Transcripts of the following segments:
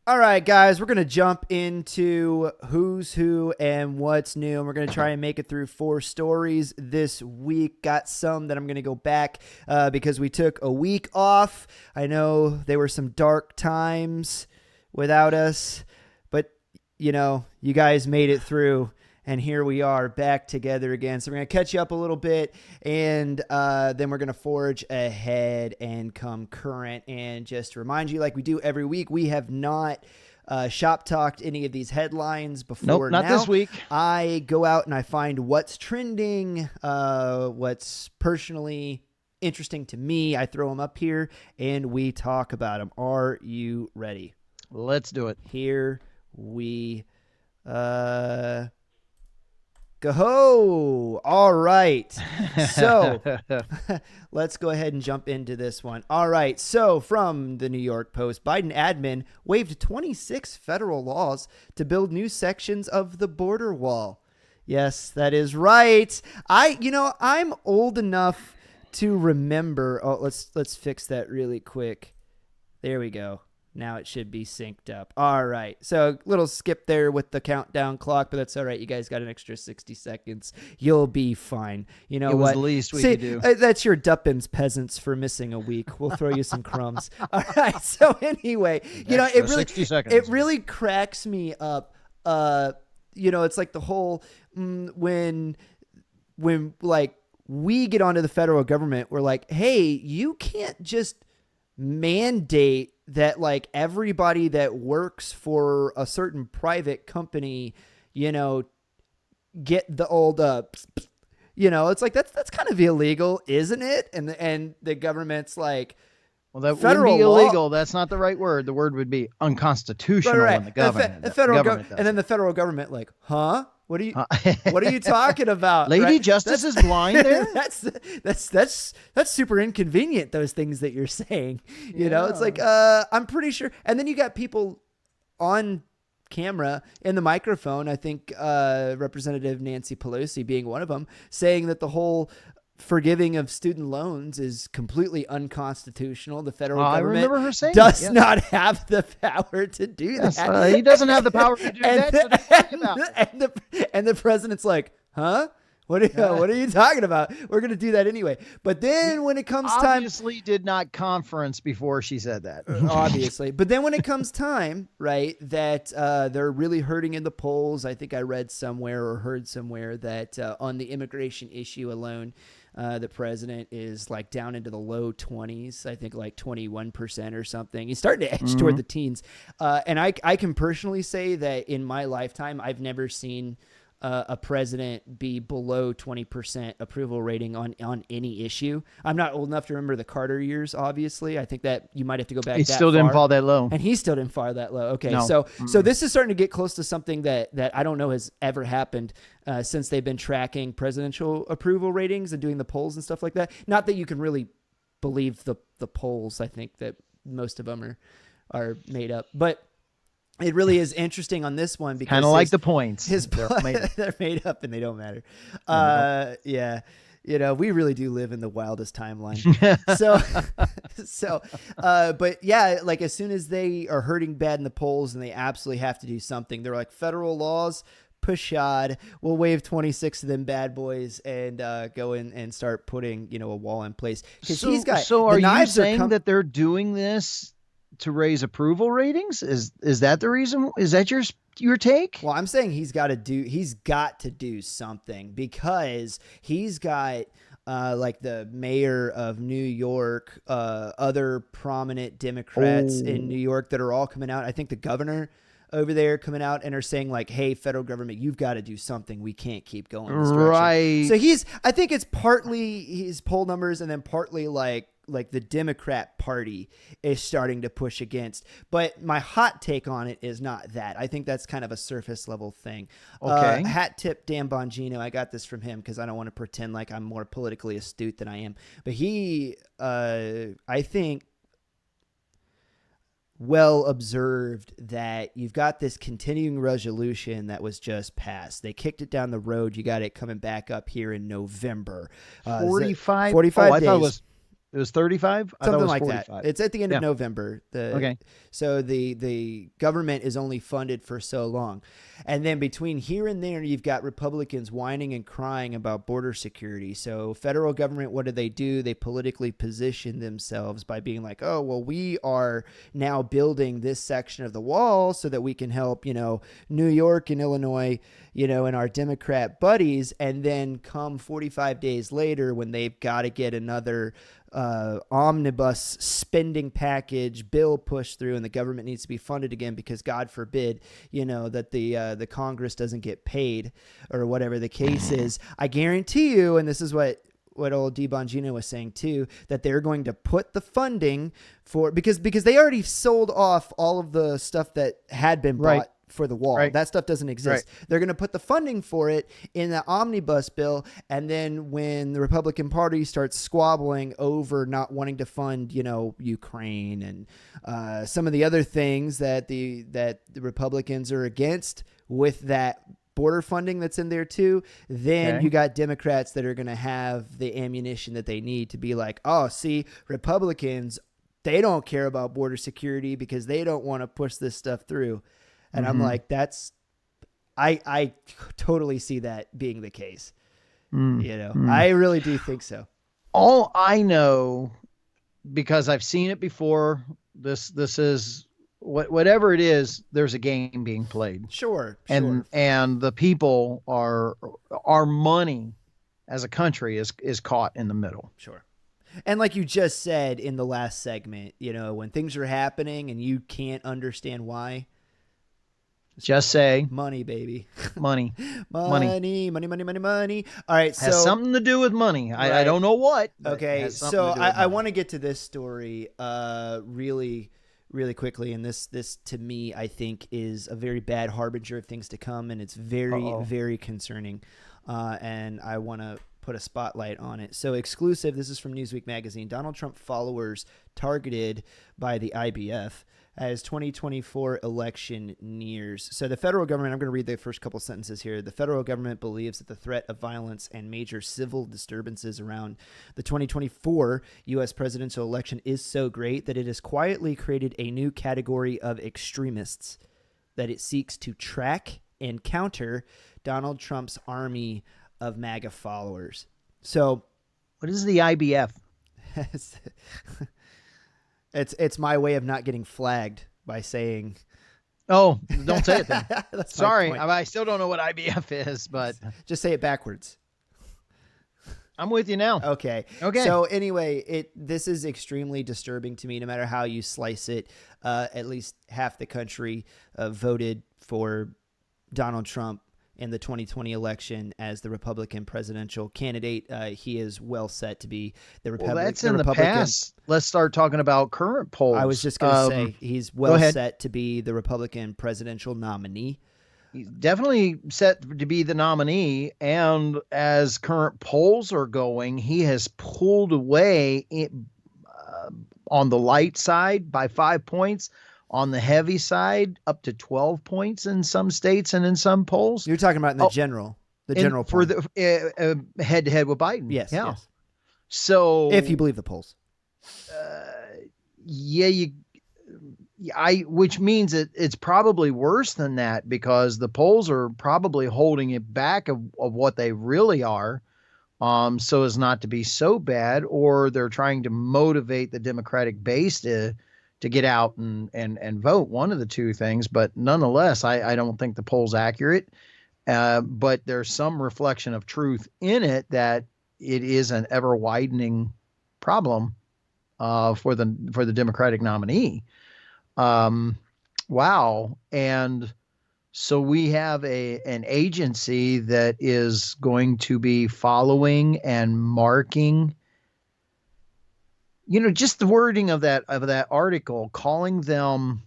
All right, guys, we're going to jump into who's who and what's new. And we're going to try and make it through 4 stories this week. Got some that I'm going to go back because we took a week off. I know there were some dark times without us, but, you know, you guys made it through. And here we are back together again. So we're going to catch you up a little bit, and then we're going to forge ahead and come current. And just to remind you, like we do every week, we have not shop talked any of these headlines before. Nope, not this week. I go out and I find what's trending, what's personally interesting to me. I throw them up here, and we talk about them. Are you ready? Let's do it. Here we go. All right. So let's go ahead and jump into this one. All right. So from the New York Post, Biden admin waived 26 federal laws to build new sections of the border wall. Yes, that is right. I'm old enough to remember. Oh, let's fix that really quick. There we go. Now it should be synced up. All right. So a little skip there with the countdown clock, but that's all right. You guys got an extra 60 seconds. You'll be fine. You know what? It was the least we could do. That's your Duppins peasants for missing a week. We'll throw you some crumbs. All right. So anyway, Extra 60 seconds. It really cracks me up. It's like the whole when like we get onto the federal government, we're like, hey, you can't just mandate that like everybody that works for a certain private company, get the old, it's like, that's kind of illegal, isn't it? And the government's like, well, that federal would be illegal. law. That's not the right word. The word would be unconstitutional right. in the government. And then the federal government like, huh? What are you talking about? Lady right? Justice is blind there? That's super inconvenient, those things that you're saying. It's like, I'm pretty sure. And then you got people on camera in the microphone, I think Representative Nancy Pelosi being one of them, saying that the whole forgiving of student loans is completely unconstitutional. The federal government I remember her saying does not have the power to do that. He doesn't have the power to do that. And the president's like, huh? What are you talking about? We're going to do that anyway. But then when it comes time... Obviously did not conference before she said that. Obviously. But then when it comes time, right, that they're really hurting in the polls, I think I read somewhere or heard somewhere that on the immigration issue alone, the president is like down into the low 20s, I think like 21% or something. He's starting to edge toward the teens. And I can personally say that in my lifetime, I've never seen a president be below 20% approval rating on any issue. I'm not old enough to remember the Carter years, obviously. I think that you might have to go back. He still didn't fall that low. And he still didn't fall that low. Okay. No. So this is starting to get close to something that I don't know has ever happened since they've been tracking presidential approval ratings and doing the polls and stuff like that. Not that you can really believe the polls. I think that most of them are made up, but it really is interesting on this one because kind of like the points. They're made up and they don't matter. Yeah. We really do live in the wildest timeline. But yeah, like as soon as they are hurting bad in the polls and they absolutely have to do something, they're like, federal laws, pashad, we'll waive 26 of them bad boys and go in and start putting, a wall in place. So are you saying that they're doing this to raise approval ratings? Is that the reason? Is that your take? Well, I'm saying he's got to do something because he's got like the mayor of New York, other prominent Democrats in New York that are all coming out. I think the governor over there coming out and are saying like, hey, federal government, you've got to do something. We can't keep going this direction. Right. So I think it's partly his poll numbers and then partly like the Democrat Party is starting to push against. But my hot take on it is not that. I think that's kind of a surface level thing. Okay. Hat tip Dan Bongino. I got this from him because I don't want to pretend like I'm more politically astute than I am. But he, I think, well observed that you've got this continuing resolution that was just passed. They kicked it down the road. You got it coming back up here in November. 45 days. I thought it was It was 35? I thought it Something was like 45. that. It's at the end Yeah. of November. Okay. So the government is only funded for so long. And then between here and there, you've got Republicans whining and crying about border security. So federal government, what do? They politically position themselves by being like, oh, well, we are now building this section of the wall so that we can help, New York and Illinois, and our Democrat buddies. And then come 45 days later when they've got to get another omnibus spending package bill pushed through and the government needs to be funded again because God forbid, that the Congress doesn't get paid or whatever the case is. I guarantee you, and this is what old DiBongino was saying too, that they're going to put the funding for, because they already sold off all of the stuff that had been bought for the wall. Right. That stuff doesn't exist. Right. They're going to put the funding for it in the omnibus bill. And then when the Republican Party starts squabbling over not wanting to fund, Ukraine and some of the other things that the Republicans are against with that border funding that's in there too, then you got Democrats that are going to have the ammunition that they need to be like, oh, see, Republicans, they don't care about border security because they don't want to push this stuff through. And I'm like, I totally see that being the case. I really do think so. All I know, because I've seen it before, this is whatever it is, there's a game being played. Sure. And the people our money as a country is caught in the middle. Sure. And like you just said in the last segment, when things are happening and you can't understand why, just say money, baby. Money. All right. So has something to do with money. Right. I don't know what. Okay. So I want to get to this story really, really quickly. And this to me, I think is a very bad harbinger of things to come. And it's very, very concerning. And I want to put a spotlight on it. So exclusive. This is from Newsweek magazine. Donald Trump followers targeted by the IBF as 2024 election nears. So the federal government, I'm going to read the first couple sentences here. The federal government believes that the threat of violence and major civil disturbances around the 2024 U.S. presidential election is so great that it has quietly created a new category of extremists that it seeks to track and counter Donald Trump's army of MAGA followers. So what is the IBF? It's my way of not getting flagged by saying. Oh, don't say it then. Sorry, I still don't know what IBF is, but just say it backwards. I'm with you now. Okay. So anyway, this is extremely disturbing to me. No matter how you slice it, at least half the country voted for Donald Trump in the 2020 election as the Republican presidential candidate. He is well set to be the Republican. Well, that's in the past. Let's start talking about current polls. I was just going to say he's well set to be the Republican presidential nominee. He's definitely set to be the nominee. And as current polls are going, he has pulled away on the light side by 5 points. On the heavy side, up to 12 points in some states and in some polls. You're talking about in the general for the head-to-head with Biden. Yes. Yeah. Yes. So if you believe the polls, which means it's probably worse than that because the polls are probably holding it back of what they really are, so as not to be so bad, or they're trying to motivate the Democratic base to get out and vote, one of the two things. But nonetheless, I don't think the poll's accurate. But there's some reflection of truth in it that it is an ever widening problem for the Democratic nominee. Wow. And so we have an agency that is going to be following and marking, just the wording of that article, calling them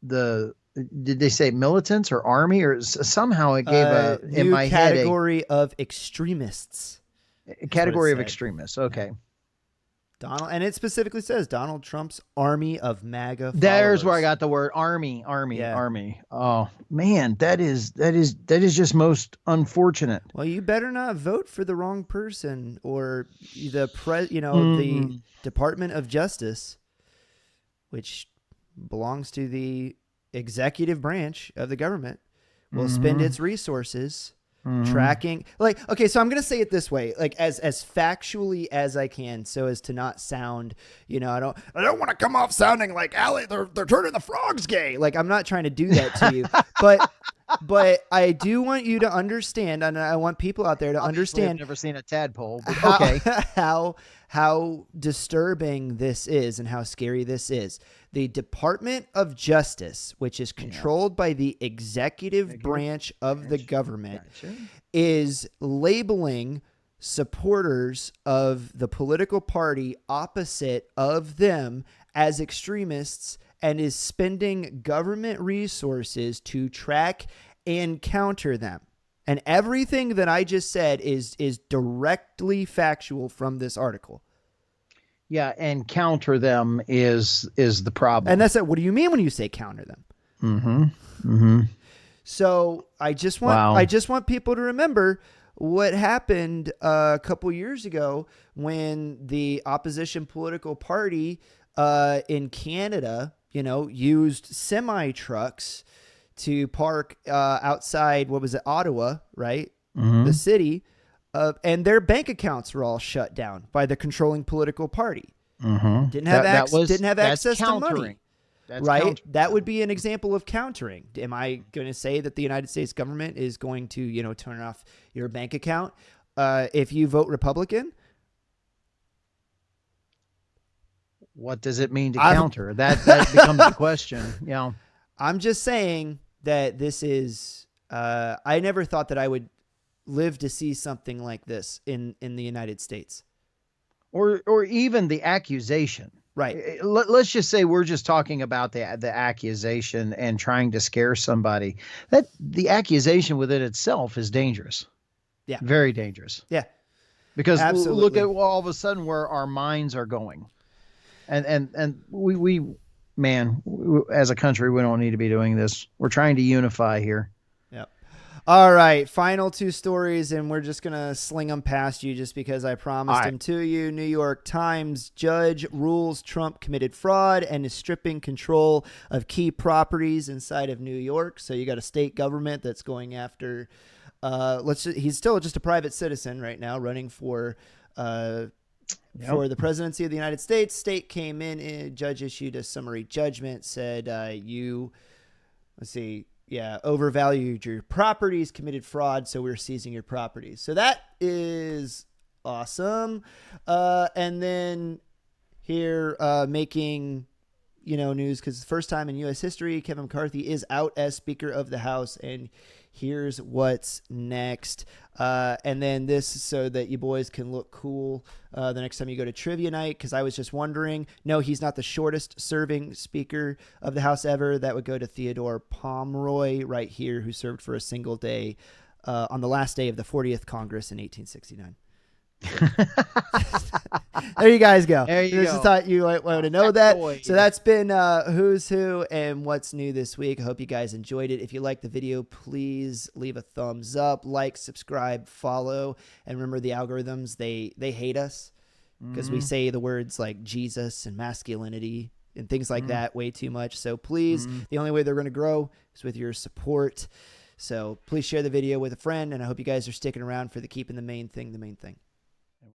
did they say militants or army, or somehow it gave in my head category of extremists. A category of extremists. Okay. Donald, and it specifically says Donald Trump's army of MAGA followers. There's where I got the word army. Oh man, that is just most unfortunate. Well, you better not vote for the wrong person or the Department of Justice, which belongs to the executive branch of the government, will spend its resources tracking. Like, okay, so I'm going to say it this way, like as factually as I can, so as to not sound, I don't want to come off sounding like Allie, they're turning the frogs gay. Like, I'm not trying to do that to you, but I do want you to understand, and I want people out there to understand. I've never seen a tadpole, but how disturbing this is and how scary this is. The Department of Justice, which is controlled by the executive branch of the government, is labeling supporters of the political party opposite of them as extremists and is spending government resources to track and counter them. And everything that I just said is directly factual from this article. Yeah, and counter them is the problem. And that's it. What do you mean when you say counter them? So I just want people to remember what happened a couple years ago when the opposition political party in Canada, used semi trucks to park outside, what was it, Ottawa, right? The city. And their bank accounts were all shut down by the controlling political party. Didn't have access to money. That's right. Countering. That would be an example of countering. Am I going to say that the United States government is going to, turn off your bank account if you vote Republican? What does it mean to counter? That becomes the question. I'm just saying that this is. I never thought that I would live to see something like this in the United States, or even the accusation. Right. Let's just say we're just talking about the accusation and trying to scare somebody. That the accusation within itself is dangerous. Yeah. Very dangerous. Yeah. Because look at all of a sudden where our minds are going. And we as a country, we don't need to be doing this. We're trying to unify here. Yep. All right. Final two stories, and we're just going to sling them past you just because I promised them to you. New York Times judge rules Trump committed fraud and is stripping control of key properties inside of New York. So you got a state government that's going after he's still just a private citizen right now running for the presidency of the United States. State came in, judge issued a summary judgment, said overvalued your properties, committed fraud, so we're seizing your properties. So that is awesome. And then here making news because the first time in U.S. history, Kevin McCarthy is out as Speaker of the House, and here's what's next. And then this so that you boys can look cool the next time you go to trivia night, because I was just wondering. No, he's not the shortest serving Speaker of the House ever. That would go to Theodore Pomeroy right here, who served for a single day on the last day of the 40th Congress in 1869. There you guys go. Just thought you might want to know that. So that's been Who's Who and What's New this week. I hope you guys enjoyed it. If you liked the video, please leave a thumbs up, like, subscribe, follow, and remember the algorithms, they hate us because we say the words like Jesus and masculinity and things like that way too much. So please, the only way they're going to grow is with your support. So please share the video with a friend, and I hope you guys are sticking around for the keeping the main thing the main thing.